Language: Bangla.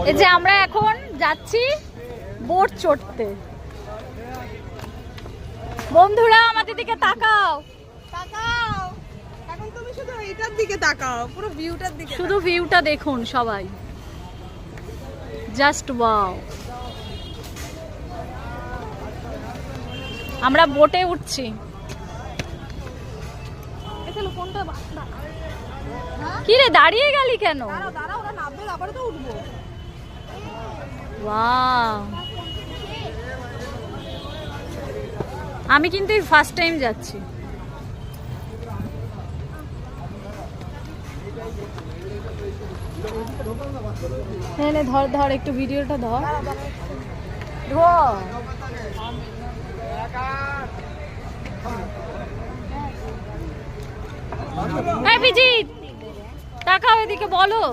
এই যে আমরা এখন যাচ্ছি বোট চড়তে। বন্ধুরা আমাদের দিকে তাকাও, তাকাও, এখন তুমি শুধু এইটার দিকে তাকাও, পুরো ভিউটার দিকে। শুধু ভিউটা দেখুন সবাই, জাস্ট ওয়াও। আমরা বোটে উঠছি। কি রে দাঁড়িয়ে গেলি কেন? দাঁড়াও, ওরা নামবে, তারপরে তো উঠবো। ওয়াও, আমি কিন্তু ফার্স্ট টাইম যাচ্ছি। ধর ধর একটু ভিডিওটা ধর। এই বিজিত তাকাও এদিকে, বলো।